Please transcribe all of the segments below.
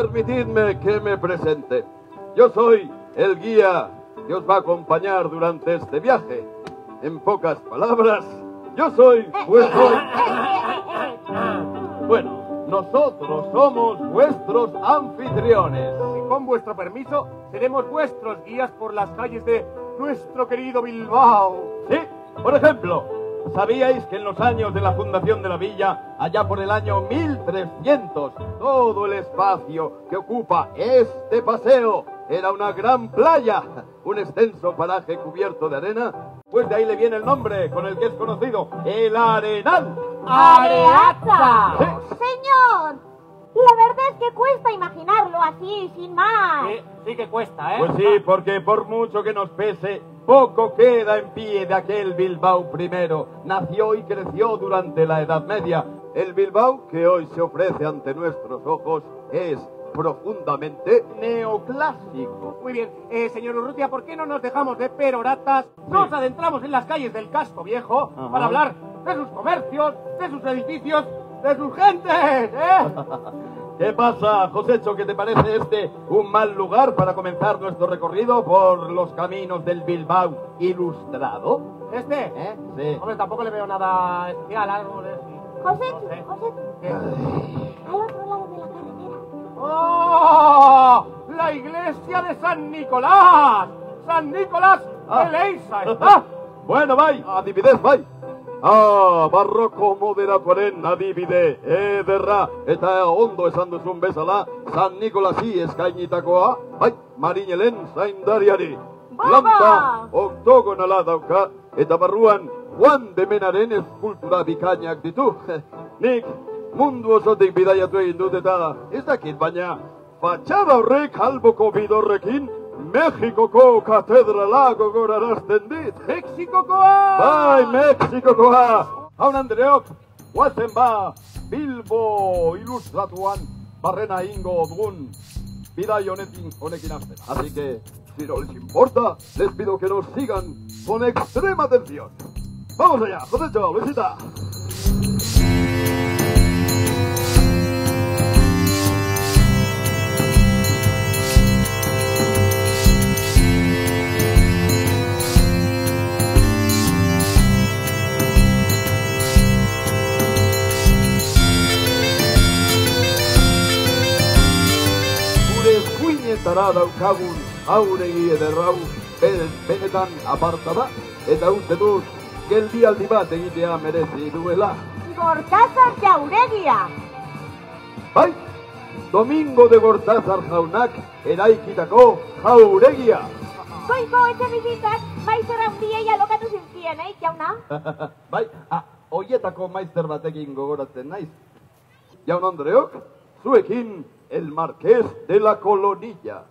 permitidme que me presente. Yo soy el guía que os va a acompañar durante este viaje. En pocas palabras, yo soy vuestro... Bueno, nosotros somos vuestros anfitriones. Y con vuestro permiso, seremos vuestros guías por las calles de nuestro querido Bilbao. Sí, por ejemplo, ¿sabíais que en los años de la fundación de la villa, allá por el año 1300, todo el espacio que ocupa este paseo era una gran playa, un extenso paraje cubierto de arena? Pues de ahí le viene el nombre con el que es conocido, el Arenal. ¡Areaza! Sí. Señor, la verdad es que cuesta imaginarlo así, sin más. Sí que cuesta, ¿eh? Pues sí, porque por mucho que nos pese, poco queda en pie de aquel Bilbao primero. Nació y creció durante la Edad Media. El Bilbao que hoy se ofrece ante nuestros ojos es profundamente neoclásico. Muy bien, señor Urrutia, ¿por qué no nos dejamos de peroratas? Nos adentramos en las calles del casco viejo para hablar de sus comercios, de sus edificios, de sus gentes, ¿eh? ¿Qué pasa, Josécho? ¿Qué te parece este un mal lugar para comenzar nuestro recorrido por los caminos del Bilbao ilustrado? ¿Este? Sí. Hombre, tampoco le veo nada especial, algo de... José, No sé. José, ¿Qué? al otro lado de la carretera. ¡Oh! ¡La iglesia de San Nicolás! ¡San Nicolás de Leisa! ¿Está? Bueno, bai, adibidez, bai. Barroko moderatuaren adibide, ederra, eta ondo esan duzun bezala, San Nikolasi eskainitakoa, bai, marinelen zaindariari. Lanta oktogonala dauka, eta barruan Juan de Menaren eskultura bikainak ditu. Nik mundu osotik bidaiatu egin dut eta ez dakit, baina fatxada horrek alboko bidorrekin Mexikoko katedrala gogorarazten dit. ¡Mexikokoa! Bai, Mexikokoa! Jaun Andreok, guazen ba, Bilbo ilustratuan barrena ingo dugun bidai honekin hasten. Así que, si no les importa, les pido que nos sigan con extrema atención. ¡Vamos allá! ¡Josécho, Luisita! Tara daukagun auregi ederrau benetan aparta da, eta uste dut geldialdi bat egitea merezi duela. Gortázar Jauregia. Bai, Domingo de Gortázar jaunak eraikitako jauregia. Goiko etxe bizitzak maizora hundiei alokatu zintzien, jauna? Bai, hoietako maizter batekin gogoratzen naiz. Jaun Andreok, zuekin el Marqués de la Colonilla.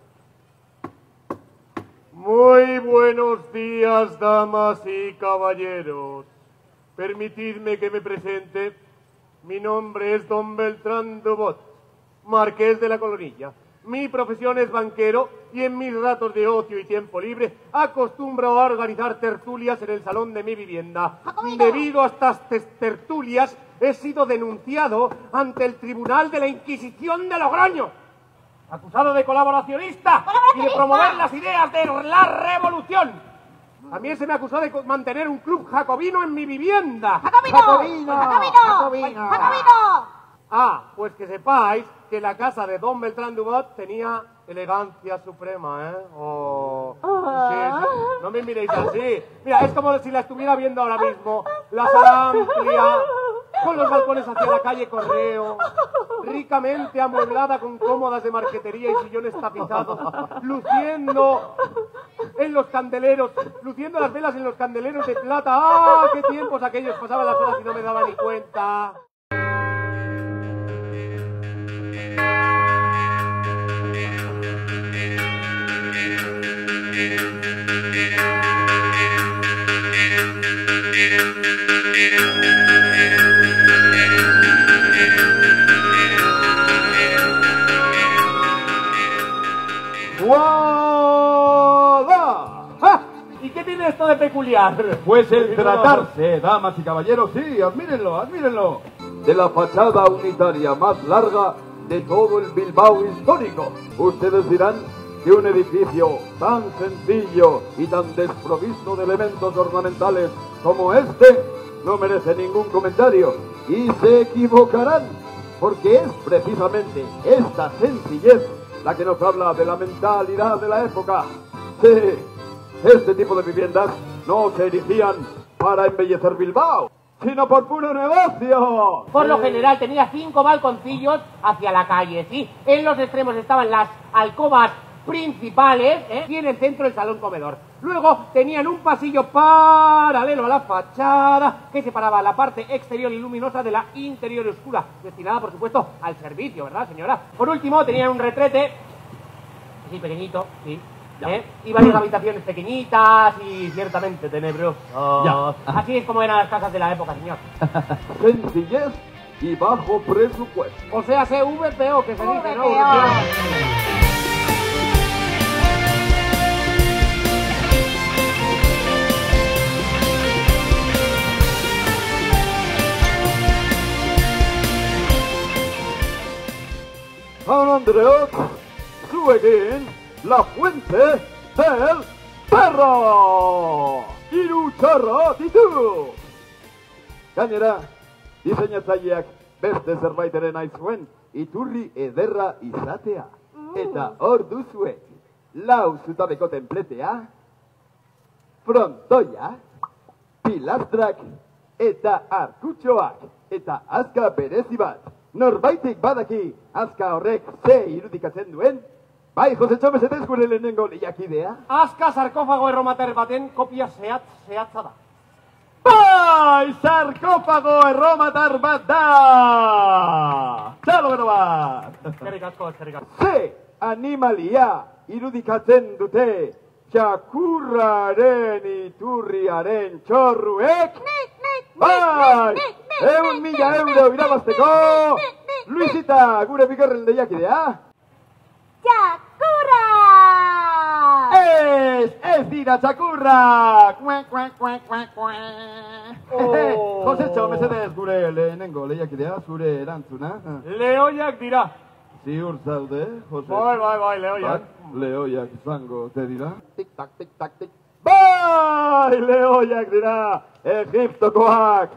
Muy buenos días, damas y caballeros. Permitidme que me presente. Mi nombre es Don Beltrán Dubot, Marqués de la Colonilla. Mi profesión es banquero y en mis ratos de ocio y tiempo libre acostumbro a organizar tertulias en el salón de mi vivienda. Debido a estas tertulias he sido denunciado ante el Tribunal de la Inquisición de Logroño, acusado de colaboracionista y de promover las ideas de la revolución. También se me acusó de mantener un club jacobino en mi vivienda. ¡Jacobino! Pues que sepáis que la casa de Don Beltrán Dubot tenía elegancia suprema, ¿eh? Sí. No me miréis así. Mira, es como si la estuviera viendo ahora mismo. La sala amplia, con los balcones hacia la calle Correo, ricamente amueblada con cómodas de marquetería y sillones tapizados, luciendo las velas en los candeleros de plata. ¡Qué tiempos aquellos! Pasaban las horas y no me daba ni cuenta. ¡Voilà! ¡Ja! ¿Y qué tiene esto de peculiar? Pues el tratarse, damas y caballeros, sí, admírenlo, de la fachada unitaria más larga de todo el Bilbao histórico. Ustedes dirán que un edificio tan sencillo y tan desprovisto de elementos ornamentales como este no merece ningún comentario, y se equivocarán, porque es precisamente esta sencillez la que nos habla de la mentalidad de la época. Sí, este tipo de viviendas no se erigían para embellecer Bilbao, sino por puro negocio. Por lo general tenía 5 balconcillos hacia la calle, ¿sí? En los extremos estaban las alcobas principales, y en el centro el salón comedor. Luego tenían un pasillo paralelo a la fachada que separaba la parte exterior y luminosa de la interior oscura, destinada por supuesto al servicio, ¿verdad, señora? Por último tenían un retrete, así pequeñito, sí, y varias habitaciones pequeñitas y ciertamente tenebrosas. Así es como eran las casas de la época, señor. Sencillez y bajo presupuesto. O sea, VPO, que se dice, ¿no? San Andreas, Zuegin, la fuente del perro. Irutxarra ditu. Gainera, diseinatzaileak beste zerbaiteren aizuen, iturri ederra izatea. Eta hor duzuek, lau zutabeko templetea, frontoia, pilastrak, eta arkutxoak, eta azka berezi bat. Norbaitik badaki azka horrek ze irudikatzen duen? Bai, Josetxo, mesedez gure lehenengo lehiakidea? Azka sarkofago erromater baten kopia zehatza da. Bai, sarkofago erromatar bat da! Txalo gero bat! Eskerrik asko. Ze animalia irudikatzen dute txakurraren iturriaren txorruek? Bai! 1.000 euro irabazteko! Luisita, gure bigarren lehiakidea? ¡Txakurra! Ez dira txakurrak! Josetxo, mesedez gure lehenengo lehiakidea, zure erantzuna. Lehoiak dira. Ziur zaude, Jose? Bai, lehoiak. Lehoiak izango te dira? Tik-tak, tik-tak, tik. Bai, lehoiak dira! Egiptokoak!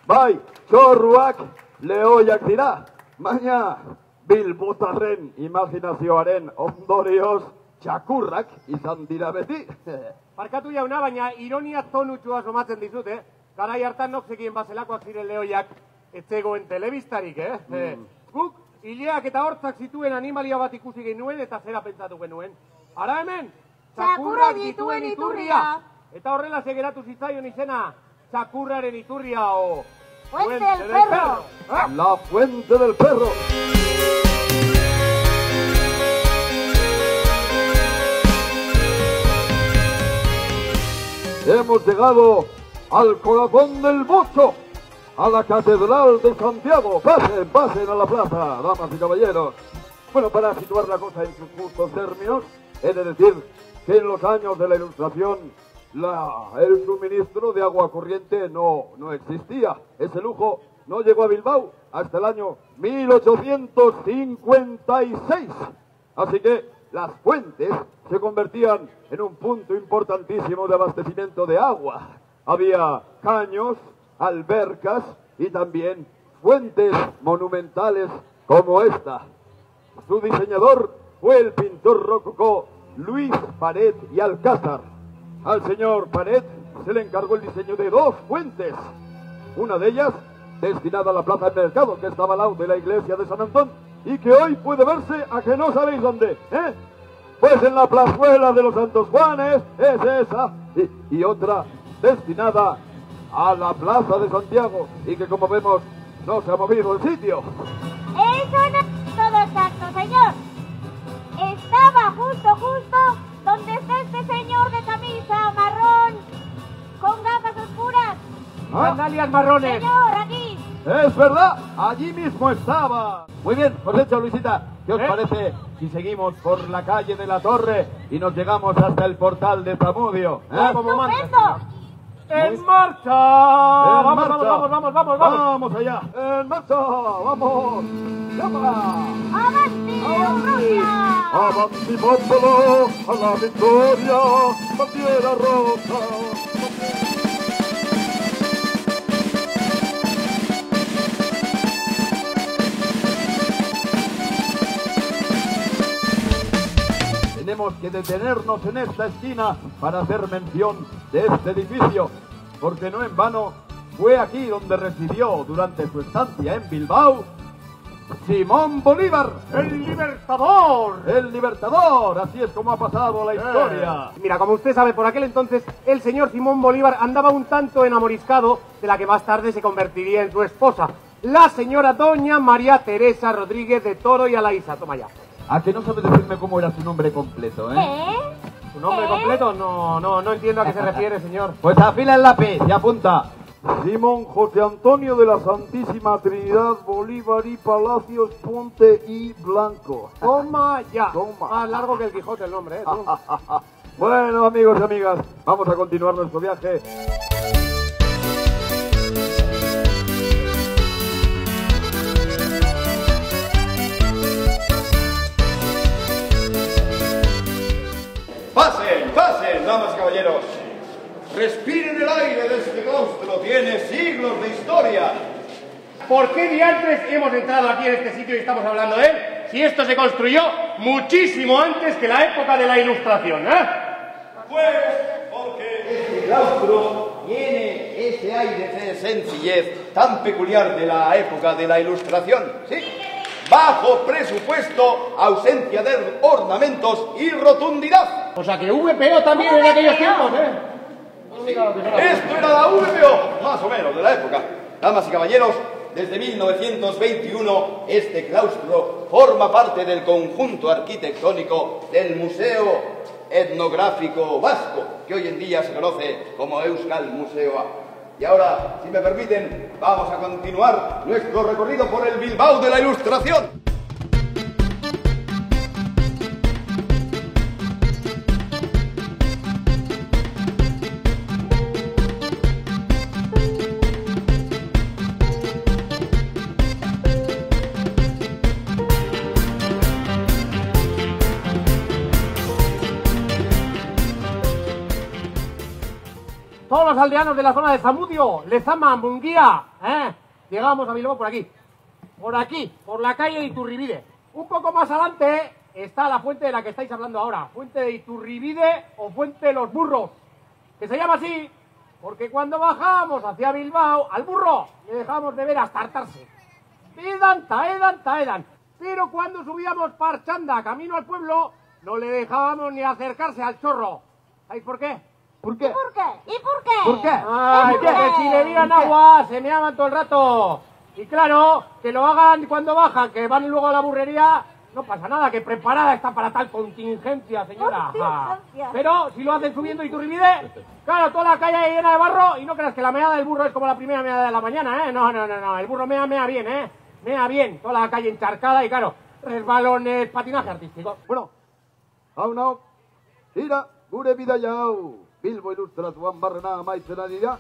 Bai, txorruak lehoiak dira! Baina, bilbotarren imaginazioaren ondorioz txakurrak izan dira beti. Barkatu jauna, baina ironia tonutxua somatzen dizut, Garai hartan nok zekien bazelakoak ziren lehoiak etzegoen telebistarik, Guk, hileak eta hortzak zituen animalia bat ikusi genuen eta zera pentsatu genuen. Ara hemen, txakurrak dituen iturria! Eta horrela segeratu zitzaion izena, txakurraren iturria o... ¡Fuente del perro! La fuente del perro. Hemos llegado al corazón del Bocho, a la Catedral de Santiago. Pasen a la plaza, damas y caballeros. Bueno, para situar la cosa en sus justos términos, he de decir que en los años de la Ilustración el suministro de agua corriente no existía. Ese lujo no llegó a Bilbao hasta el año 1856. Así que las fuentes se convertían en un punto importantísimo de abastecimiento de agua. Había caños, albercas y también fuentes monumentales como esta. Su diseñador fue el pintor rococó Luis Paret y Alcázar. Al señor Paret se le encargó el diseño de 2 fuentes. Una de ellas destinada a la plaza del mercado, que estaba al lado de la iglesia de San Antón, y que hoy puede verse a que no sabéis dónde, Pues en la plazuela de los Santos Juanes, es esa, y otra destinada a la plaza de Santiago, y que como vemos no se ha movido el sitio. Eso no es todo exacto, señor. Estaba justo donde está este señor de camisa marrón con gafas oscuras. ¡Sandalias marrones! Señor, aquí. Es verdad, allí mismo estaba. Muy bien, Josecho, Luisita, ¿qué os parece si seguimos por la calle de la Torre y nos llegamos hasta el portal de Zamudio? Como mandas, ¡Estupendo! ¡En marcha! ¡En ¡Vamos, marcha! vamos, vamos, vamos, vamos! ¡Vamos allá! ¡En marcha! ¡Vamos! ¡Llama! ¡Avanti, Rusia! ¡Avanti, popolo! ¡A la victoria! ¡Bandiera roja! Tenemos que detenernos en esta esquina para hacer mención de este edificio, porque no en vano fue aquí donde residió durante su estancia en Bilbao Simón Bolívar, ¡El Libertador! el libertador. Así es como ha pasado la historia. Mira, como usted sabe, por aquel entonces el señor Simón Bolívar andaba un tanto enamoriscado de la que más tarde se convertiría en su esposa, la señora doña María Teresa Rodríguez de Toro y Alaiza. Toma ya. ¿A que no sabes decirme cómo era su nombre completo, ¿Su nombre completo? No entiendo a qué se refiere, señor. Pues afila el lápiz y apunta. Simón José Antonio de la Santísima Trinidad Bolívar y Palacios Ponte y Blanco. Toma ya. Toma. Más largo que el Quijote el nombre, ¿eh? Bueno, amigos y amigas, vamos a continuar nuestro viaje. Pasen, pasen, damas y caballeros. Respiren el aire de este claustro, tiene siglos de historia. ¿Por qué diantres hemos entrado aquí en este sitio y estamos hablando de él? Si esto se construyó muchísimo antes que la época de la Ilustración, ¿eh? Pues porque este claustro tiene ese aire de sencillez tan peculiar de la época de la Ilustración, ¿sí? Bajo presupuesto, ausencia de ornamentos y rotundidad. O sea que VPO también en aquellos tiempos, ¿eh? Esto era la VPO, más o menos, de la época. Damas y caballeros, desde 1921 este claustro forma parte del conjunto arquitectónico del Museo Etnográfico Vasco, que hoy en día se conoce como Euskal Museoa. Y ahora, si me permiten, vamos a continuar nuestro recorrido por el Bilbao de la Ilustración. Todos los aldeanos de la zona de Zamudio, Lezama, Munguía, llegamos a Bilbao por aquí, por la calle de Iturribide. Un poco más adelante está la fuente de la que estáis hablando ahora, fuente de Iturribide o fuente de los burros, que se llama así porque cuando bajamos hacia Bilbao, al burro le dejamos de ver hasta hartarse. Edan. Pero cuando subíamos Parchanda camino al pueblo, no le dejábamos ni acercarse al chorro. ¿Sabéis por qué? ¿Por qué? ¿Y por qué? ¿Y por qué? ¿Por qué? Ay, porque si le miran agua, se meaban todo el rato. Y claro, que lo hagan cuando bajan, que van luego a la burrería, no pasa nada, que preparada está para tal contingencia, señora. Contingencia. Pero si lo hacen subiendo Iturribide, claro, toda la calle llena de barro, y no creas que la meada del burro es como la primera meada de la mañana, ¿eh? No, el burro mea bien, ¿eh? Mea bien, toda la calle encharcada y claro, resbalones, patinaje artístico. Bueno, hau, tira, gure bidaiau. Bilbo Ilustratuan barrena amaitzen ari da.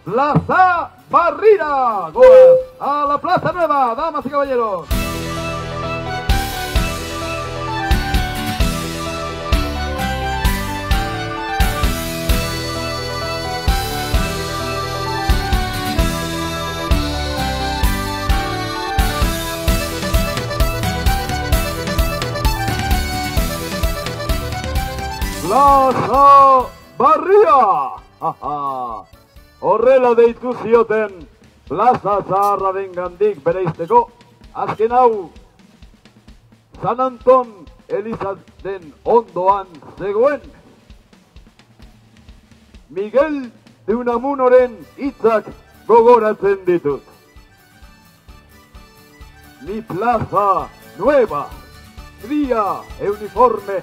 Plaza Barrira. Goaz a la Plaza Nueva, damas y caballeros. Plaza Barria! Horrela deitu zioten plaza zaharra dengandik bereizteko, azken hau San Anton Elizaten ondoan zegoen. Miguel de Unamunoren hitzak gogoratzen ditut. Mi plaza nueva, fría e uniforme,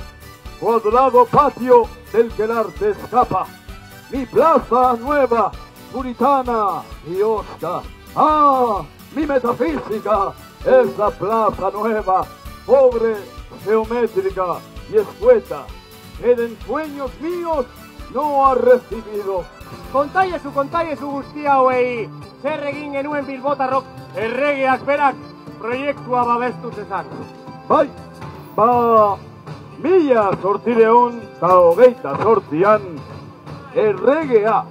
cuadrado patio del que el arte escapa. Mi plaza nueva, puritana y hosca. ¡Ah! Mi metafísica, esa plaza nueva, pobre, geométrica y escueta, que de ensueños míos no ha recibido. Kontaiezu guztia hauei, zer egin genuen Bilbotarrok erregeak berak proiektua babestu zezan. Bai, ba, 1828an erregea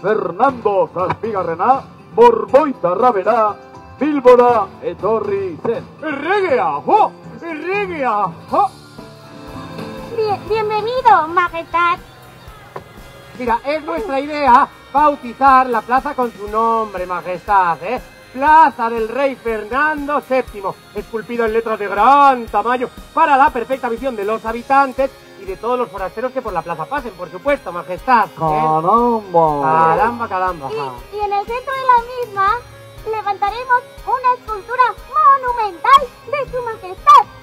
Fernando Zazpigarrena Borboitarra bera Bilbora etorri zen. Erregea, jo! Erregea, jo! Bienvenido, majestad. Mira, es nuestra idea bautizar la plaza con su nombre, majestad, ¿eh? Plaza del Rey Fernando VII, esculpida en letras de gran tamaño para la perfecta visión de los habitantes y de todos los forasteros que por la plaza pasen, por supuesto, majestad. ¡Caramba! Caramba. Y en el centro de la misma levantaremos una escultura monumental de su majestad.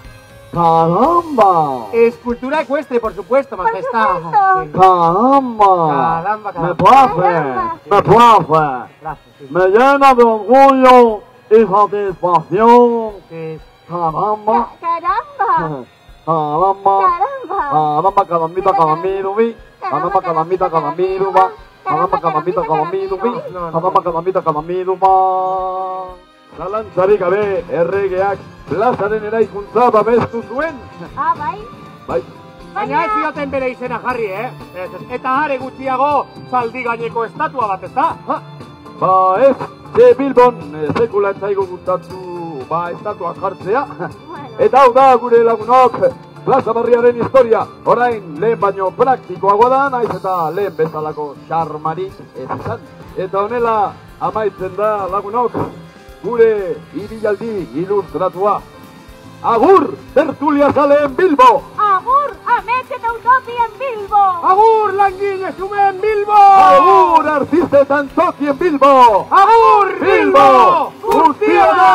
¡Caramba! Escultura ecuestre, por supuesto, majestad. supuesto. ¡Caramba! Caramba. Me place. Gracias, sí. Me llena de orgullo y satisfacción. Sí. ¡Caramba! Caramba. ¡Caramba! Caramba. Caramba, calamita, calamirubi. Caramba, calamita, calamiruba. Caramba, calamita, calamirubi. Caramba, calamita, calamiruba. Zalantzarik gabe erregeak plazaren eraikuntza babestu zuen. Bai. Bai. Baina ez zioten bere izena jarri, Eta are gutxiago zaldi gaineko estatua bat, ezta? Ba ez, ze Bilbon sekula ez zaigu gustatu estatua jartzea. Eta hau da gure lagunok plaza berriaren historia. Orain lehen baino praktikoagoa da, naiz eta lehen bezalako xarmarik ez izan. Eta honela amaitzen da lagunok gure ibilaldi ilustratua. Agur, tertulia zaleen Bilbo! Agur, amets eta utopien Bilbo! Agur, langile xumen Bilbo! Agur, artistetan tokien Bilbo! Agur, Bilbo! Guztia da!